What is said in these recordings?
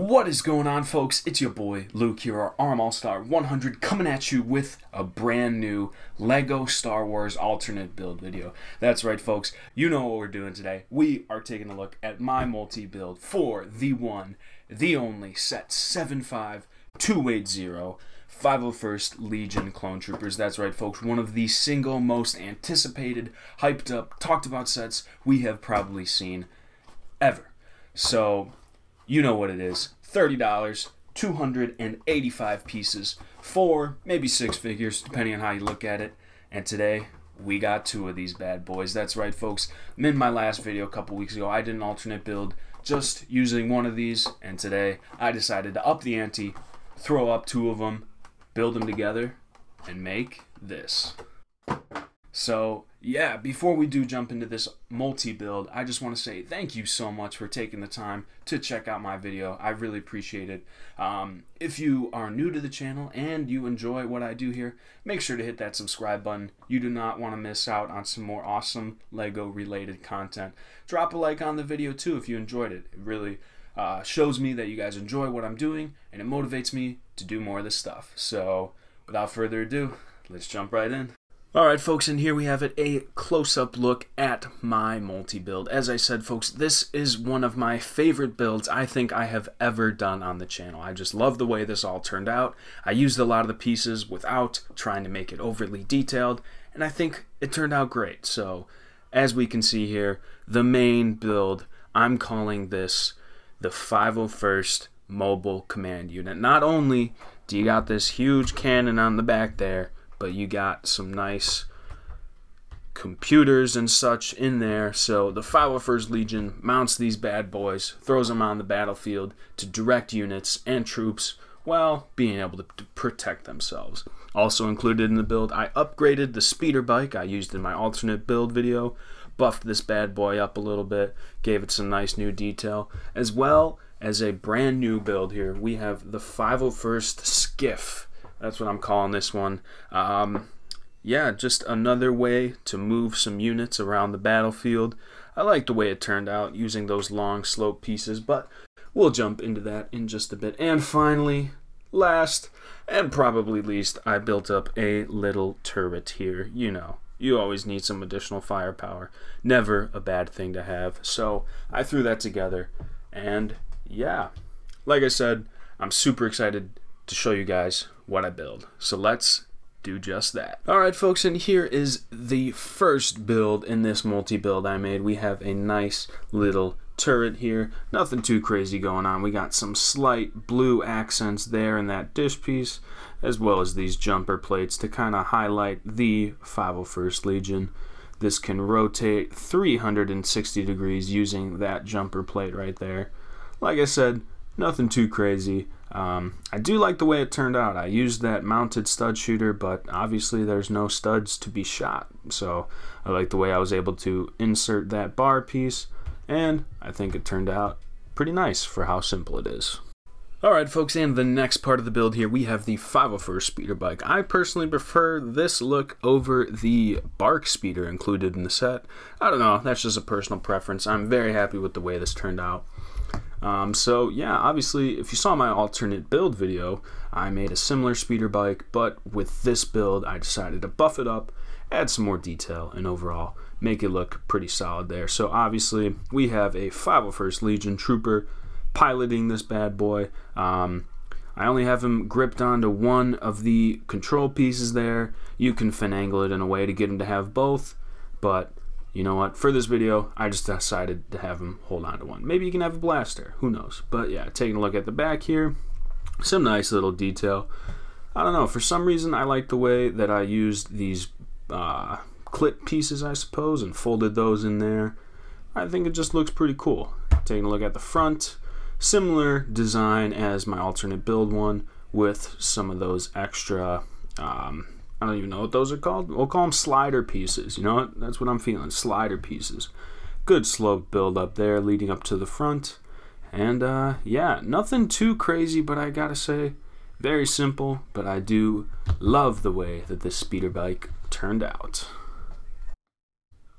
What is going on, folks? It's your boy Luke here, our ARM All-Star 100, coming at you with a brand new LEGO Star Wars alternate build video. That's right, folks. You know what we're doing today. We are taking a look at my multi-build for the one, the only Set 75280 501st Legion Clone Troopers. That's right, folks. One of the single most anticipated, hyped up, talked about sets we have probably seen ever. So, you know what it is. $30, 285 pieces, 4, maybe 6 figures, depending on how you look at it. And today, we got 2 of these bad boys. That's right, folks. In my last video a couple weeks ago, I did an alternate build just using one of these. And today, I decided to up the ante, throw up 2 of them, build them together, and make this. So, yeah, before we do jump into this multi-build, I just want to say thank you so much for taking the time to check out my video. I really appreciate it. If you are new to the channel and you enjoy what I do here, make sure to hit that subscribe button. You do not want to miss out on some more awesome LEGO-related content. Drop a like on the video, too, if you enjoyed it. It really shows me that you guys enjoy what I'm doing, and it motivates me to do more of this stuff. So, without further ado, let's jump right in. Alright, folks, and here we have it, a close-up look at my multi-build. As I said, folks, this is one of my favorite builds I think I have ever done on the channel. I just love the way this all turned out. I used a lot of the pieces without trying to make it overly detailed, and I think it turned out great. So, as we can see here, the main build, I'm calling this the 501st Mobile Command Unit. Not only do you got this huge cannon on the back there, but you got some nice computers and such in there. So the 501st Legion mounts these bad boys, throws them on the battlefield to direct units and troops while being able to protect themselves. Also included in the build, I upgraded the speeder bike I used in my alternate build video, buffed this bad boy up a little bit, gave it some nice new detail, as well as a brand new build here. We have the 501st Skiff. That's what I'm calling this one. Yeah, just another way to move some units around the battlefield. I like the way it turned out using those long slope pieces, but we'll jump into that in just a bit. And finally, last and probably least, I built up a little turret here. You know, you always need some additional firepower. Never a bad thing to have. So I threw that together, and yeah, like I said, I'm super excited to show you guys what I build. So let's do just that. Alright, folks, and here is the first build in this multi-build I made. We have a nice little turret here. Nothing too crazy going on. We got some slight blue accents there in that dish piece, as well as these jumper plates to kind of highlight the 501st Legion. This can rotate 360 degrees using that jumper plate right there. Like I said, nothing too crazy. I do like the way it turned out. I used that mounted stud shooter, but obviously there's no studs to be shot. So I like the way I was able to insert that bar piece, and I think it turned out pretty nice for how simple it is. Alright, folks, and the next part of the build here, we have the 501st speeder bike. I personally prefer this look over the BARC speeder included in the set. I don't know, that's just a personal preference. I'm very happy with the way this turned out. So yeah, obviously if you saw my alternate build video, I made a similar speeder bike, but with this build I decided to buff it up, add some more detail, and overall make it look pretty solid there. So obviously we have a 501st Legion trooper piloting this bad boy. I only have him gripped onto one of the control pieces there. You can finagle it in a way to get him to have both, but you know what, for this video, I just decided to have him hold on to one. Maybe you can have a blaster, who knows. But yeah, taking a look at the back here, some nice little detail. I don't know, for some reason I like the way that I used these clip pieces, I suppose, and folded those in there. I think it just looks pretty cool. Taking a look at the front, similar design as my alternate build one, with some of those extra I don't even know what those are called. We'll call them slider pieces. You know what? That's what I'm feeling. Slider pieces. Good slope build up there leading up to the front. And yeah, nothing too crazy, but I gotta say, very simple. But I do love the way that this speeder bike turned out.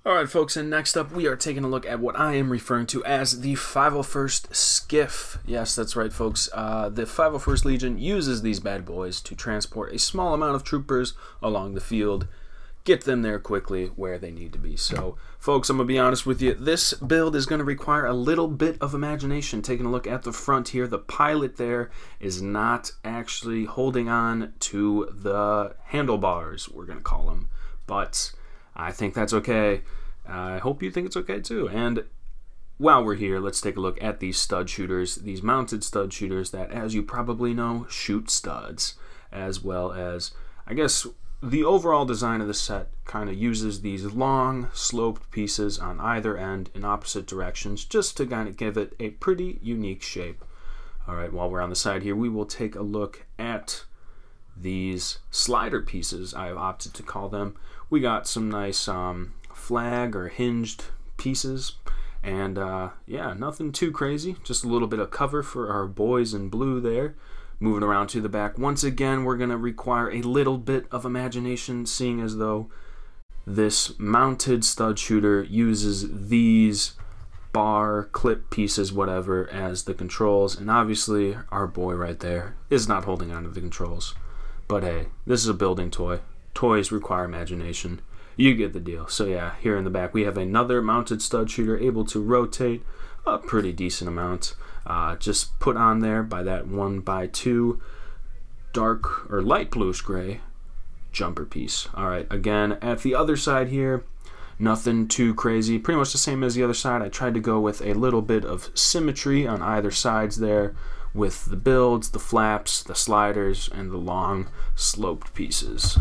Alright folks, and next up we are taking a look at what I am referring to as the 501st Skiff. Yes, that's right folks, the 501st Legion uses these bad boys to transport a small amount of troopers along the field, get them there quickly where they need to be. So folks, I'm going to be honest with you, this build is going to require a little bit of imagination. Taking a look at the front here, the pilot there is not actually holding on to the handlebars, we're going to call them, but I think that's okay. I hope you think it's okay too. And while we're here, let's take a look at these stud shooters, these mounted stud shooters that, as you probably know, shoot studs, as well as, I guess, the overall design of the set kind of uses these long sloped pieces on either end in opposite directions just to kind of give it a pretty unique shape. Alright, while we're on the side here, we will take a look at these slider pieces, I have opted to call them. We got some nice flag or hinged pieces, and yeah, nothing too crazy, just a little bit of cover for our boys in blue there. Moving around to the back, once again we're going to require a little bit of imagination, seeing as though this mounted stud shooter uses these bar clip pieces, whatever, as the controls, and obviously our boy right there is not holding on to the controls. But hey, this is a building toy. Toys require imagination. You get the deal. So yeah, here in the back we have another mounted stud shooter able to rotate a pretty decent amount. Just put on there by that 1x2 dark or light bluish gray jumper piece. Alright, again at the other side here, nothing too crazy, pretty much the same as the other side. I tried to go with a little bit of symmetry on either sides there with the builds, the flaps, the sliders, and the long sloped pieces.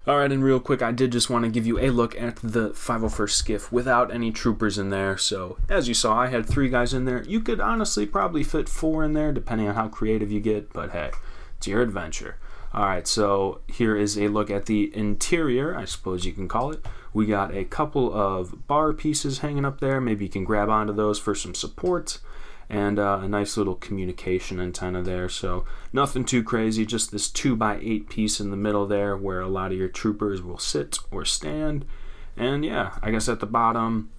Alright, and real quick, I did just want to give you a look at the 501st Skiff without any troopers in there. So, as you saw, I had 3 guys in there. You could honestly probably fit 4 in there, depending on how creative you get, but hey, it's your adventure. Alright, so here is a look at the interior, I suppose you can call it. We got a couple of bar pieces hanging up there. Maybe you can grab onto those for some support. And a nice little communication antenna there, so nothing too crazy, just this 2x8 piece in the middle there where a lot of your troopers will sit or stand. And yeah, I guess at the bottom,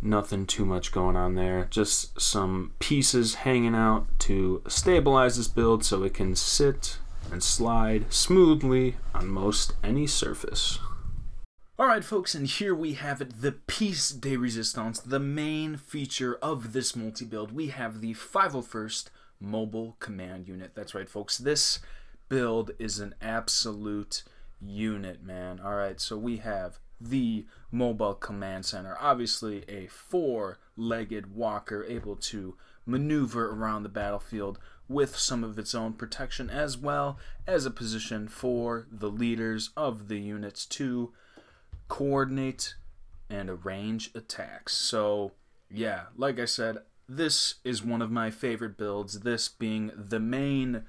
nothing too much going on there, just some pieces hanging out to stabilize this build so it can sit and slide smoothly on most any surface. Alright folks, and here we have it, the piece de resistance, the main feature of this multi-build. We have the 501st Mobile Command Unit. That's right folks, this build is an absolute unit, man. Alright, so we have the Mobile Command Center, obviously a 4-legged walker able to maneuver around the battlefield with some of its own protection, as well as a position for the leaders of the units to coordinate and arrange attacks. So yeah, like I said, this is one of my favorite builds, this being the main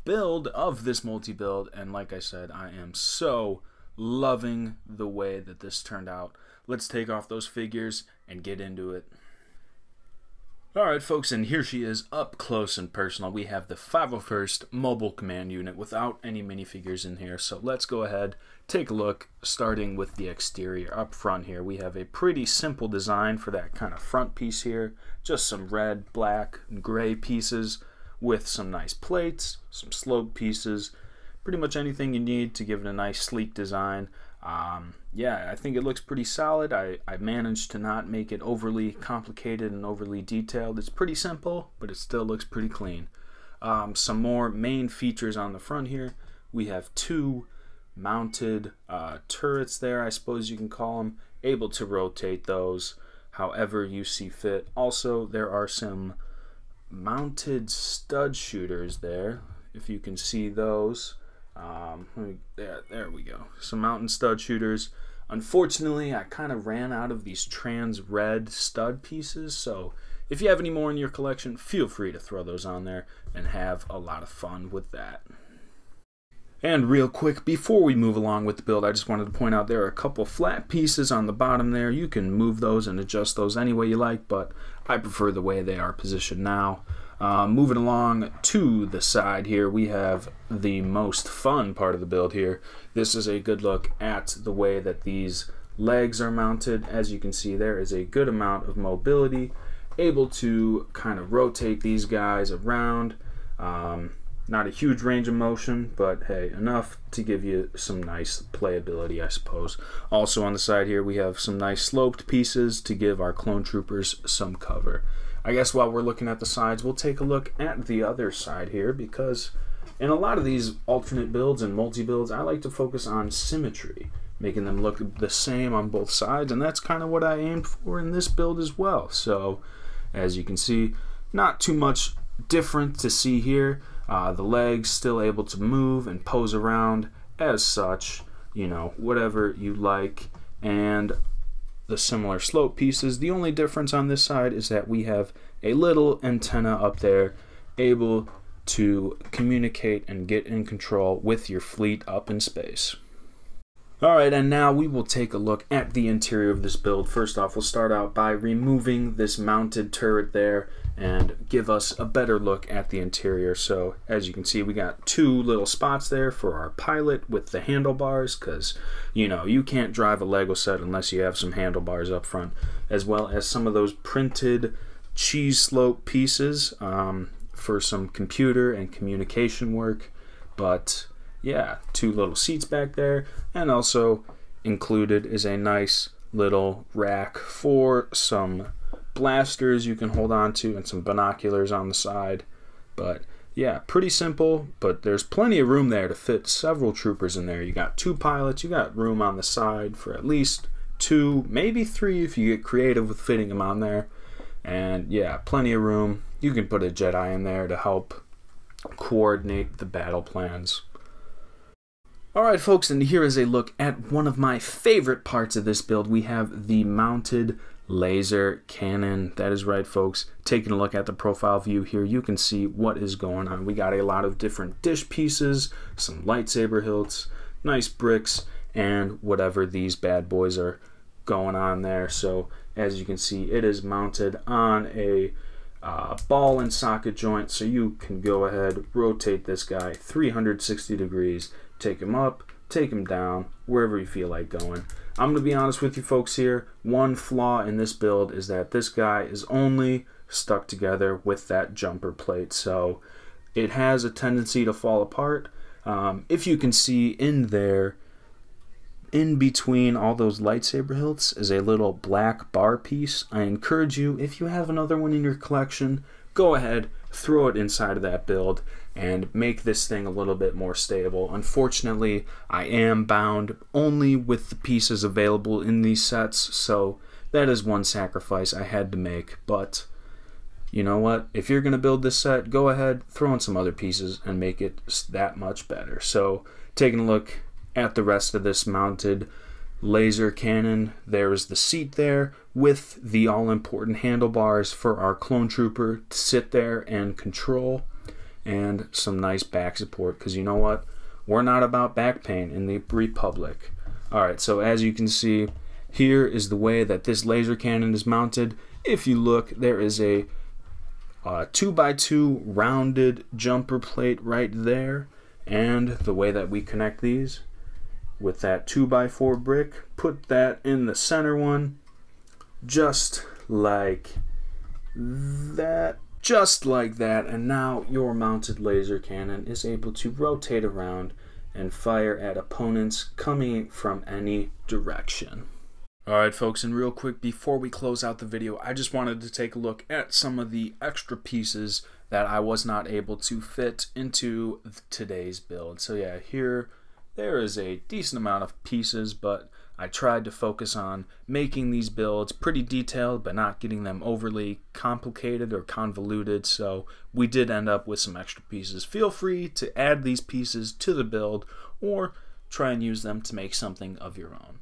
build of this multi-build, and like I said, I am so loving the way that this turned out. Let's take off those figures and get into it. Alright folks, and here she is up close and personal. We have the 501st Mobile Command Unit without any minifigures in here, so let's go ahead, take a look, starting with the exterior. Up front here, we have a pretty simple design for that kind of front piece here. Just some red, black, and gray pieces with some nice plates, some slope pieces, pretty much anything you need to give it a nice sleek design. Yeah, I think it looks pretty solid. I managed to not make it overly complicated and overly detailed. It's pretty simple, but it still looks pretty clean. Some more main features on the front here. We have 2 mounted turrets there, I suppose you can call them, able to rotate those however you see fit. Also, there are some mounted stud shooters there, if you can see those. There we go. Some mountain stud shooters. Unfortunately, I kind of ran out of these trans red stud pieces, so if you have any more in your collection, feel free to throw those on there and have a lot of fun with that. And real quick, before we move along with the build, I just wanted to point out there are a couple flat pieces on the bottom there. You can move those and adjust those any way you like, but I prefer the way they are positioned now. Moving along to the side here, we have the most fun part of the build here. This is a good look at the way that these legs are mounted. As you can see, there is a good amount of mobility, able to kind of rotate these guys around. Not a huge range of motion, but hey, enough to give you some nice playability, I suppose. Also on the side here, we have some nice sloped pieces to give our clone troopers some cover. I guess while we're looking at the sides, we'll take a look at the other side here, because in a lot of these alternate builds and multi-builds, I like to focus on symmetry, making them look the same on both sides, and that's kind of what I aimed for in this build as well. So, as you can see, not too much different to see here. The legs still able to move and pose around as such, you know, whatever you like. And the similar slope pieces. The only difference on this side is that we have a little antenna up there able to communicate and get in control with your fleet up in space. Alright, and now we will take a look at the interior of this build. First off, we'll start out by removing this mounted turret there and give us a better look at the interior. So as you can see, we got two little spots there for our pilot with the handlebars, because you know you can't drive a Lego set unless you have some handlebars up front, as well as some of those printed cheese slope pieces for some computer and communication work. But yeah, two little seats back there, and also included is a nice little rack for some blasters you can hold on to and some binoculars on the side. But yeah, pretty simple, but there's plenty of room there to fit several troopers in there. You got two pilots, you got room on the side for at least two, maybe three if you get creative with fitting them on there. And yeah, plenty of room. You can put a Jedi in there to help coordinate the battle plans. Alright folks, and here is a look at one of my favorite parts of this build. We have the mounted laser cannon. That is right folks, taking a look at the profile view here, you can see what is going on. We got a lot of different dish pieces, some lightsaber hilts, nice bricks, and whatever these bad boys are going on there. So as you can see, it is mounted on a ball and socket joint, so you can go ahead, rotate this guy 360 degrees, take him up, take him down, wherever you feel like going. I'm going to be honest with you folks here, one flaw in this build is that this guy is only stuck together with that jumper plate, so it has a tendency to fall apart. If you can see in there, in between all those lightsaber hilts is a little black bar piece. I encourage you, if you have another one in your collection, go ahead, throw it inside of that build and make this thing a little bit more stable. Unfortunately, I am bound only with the pieces available in these sets, so that is one sacrifice I had to make. But you know what? If you're going to build this set, go ahead, throw in some other pieces and make it that much better. So taking a look at the rest of this mounted laser cannon, there is the seat there with the all-important handlebars for our clone trooper to sit there and control, and some nice back support, because you know what, we're not about back pain in the Republic. Alright, so as you can see, here is the way that this laser cannon is mounted. If you look, there is a 2x2 rounded jumper plate right there, and the way that we connect these with that 2x4 brick, put that in the center one, just like that, and now your mounted laser cannon is able to rotate around and fire at opponents coming from any direction. Alright folks, and real quick before we close out the video, I just wanted to take a look at some of the extra pieces that I was not able to fit into today's build. So yeah, there is a decent amount of pieces, but I tried to focus on making these builds pretty detailed but not getting them overly complicated or convoluted, so we did end up with some extra pieces. Feel free to add these pieces to the build or try and use them to make something of your own.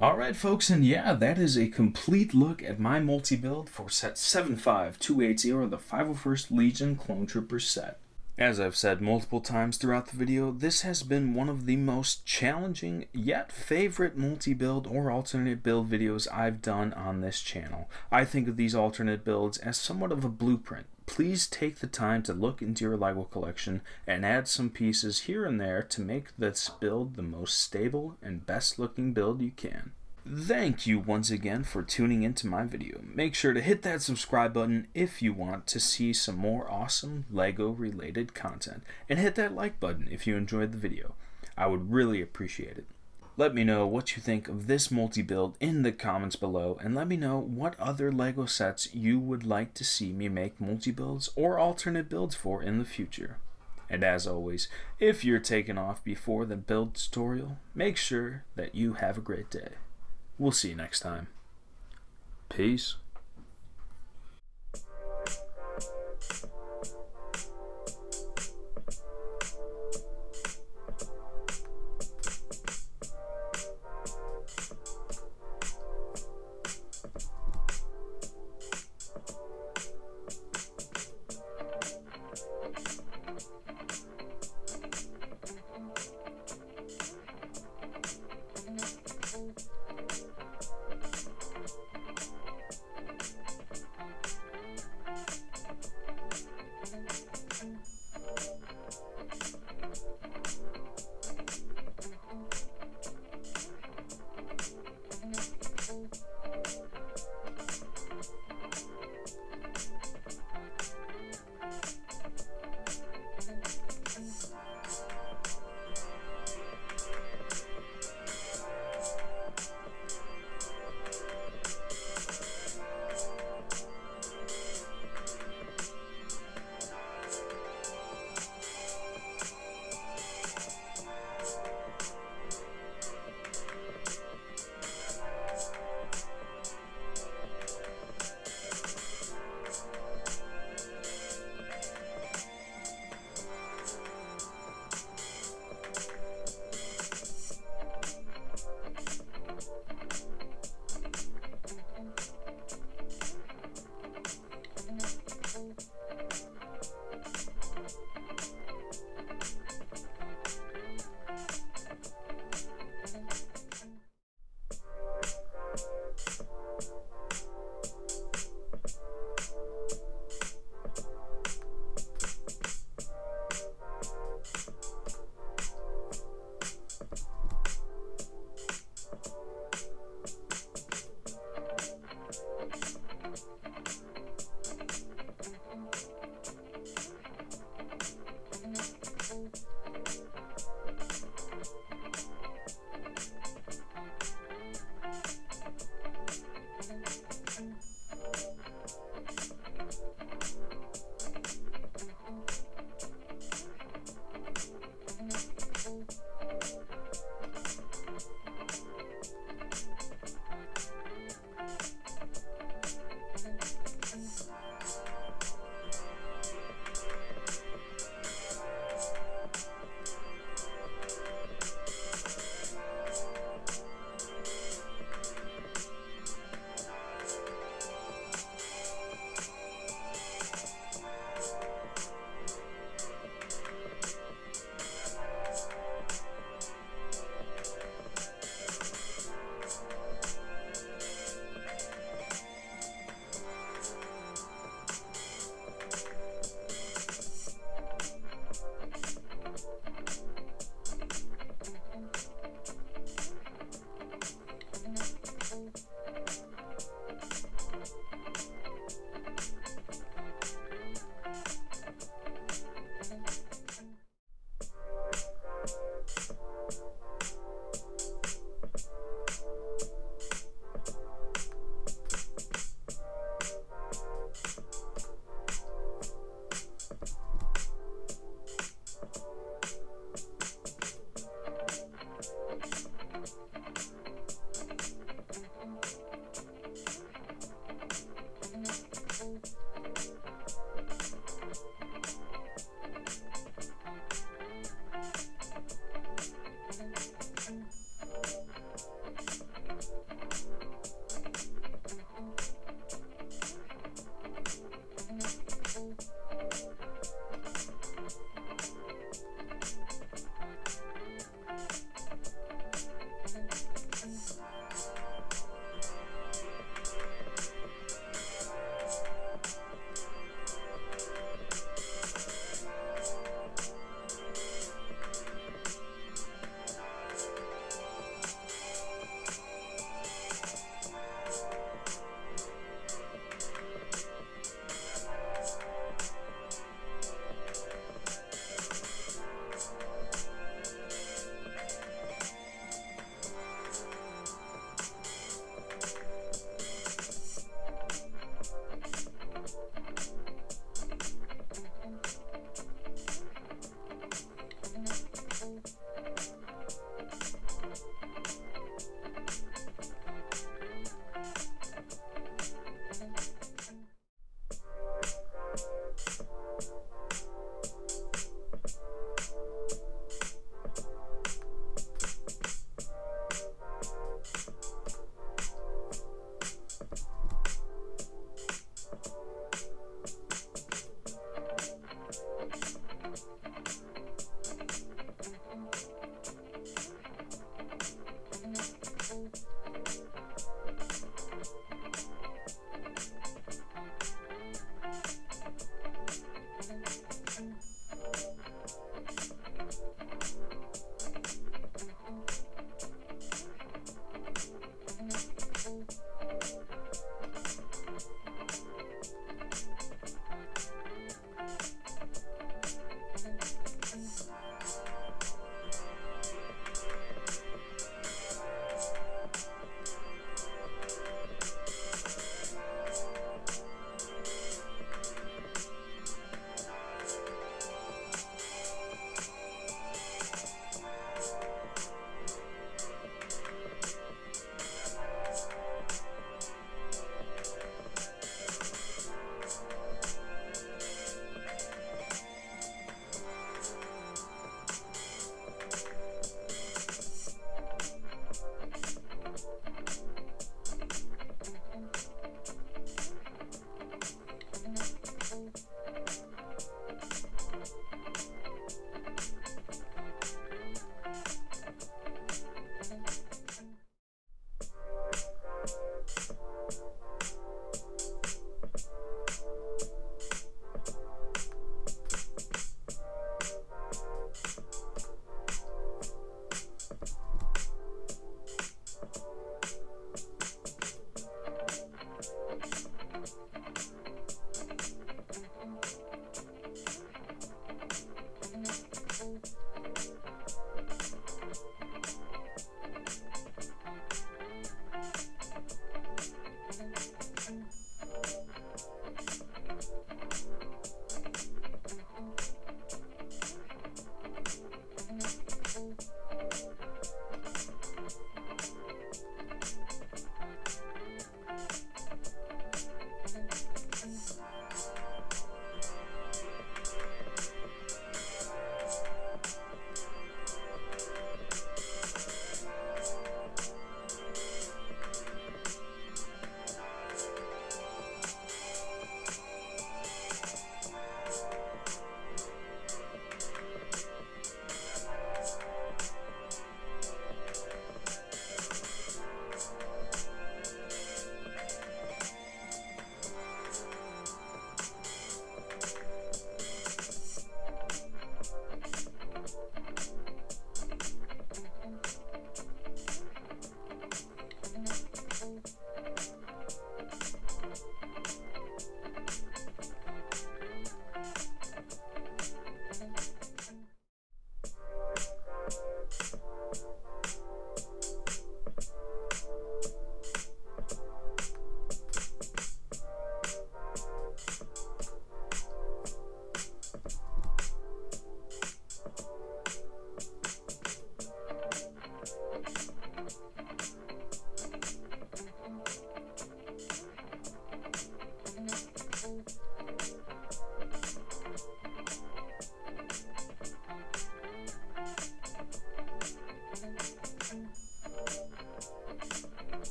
Alright folks, and yeah, that is a complete look at my multi-build for set 75280, the 501st Legion Clone Trooper set. As I've said multiple times throughout the video, this has been one of the most challenging yet favorite multi-build or alternate build videos I've done on this channel. I think of these alternate builds as somewhat of a blueprint. Please take the time to look into your LEGO collection and add some pieces here and there to make this build the most stable and best looking build you can. Thank you once again for tuning into my video. Make sure to hit that subscribe button if you want to see some more awesome LEGO related content, and hit that like button if you enjoyed the video. I would really appreciate it. Let me know what you think of this multi-build in the comments below, and let me know what other LEGO sets you would like to see me make multi-builds or alternate builds for in the future. And as always, if you're taking off before the build tutorial, make sure that you have a great day. We'll see you next time. Peace.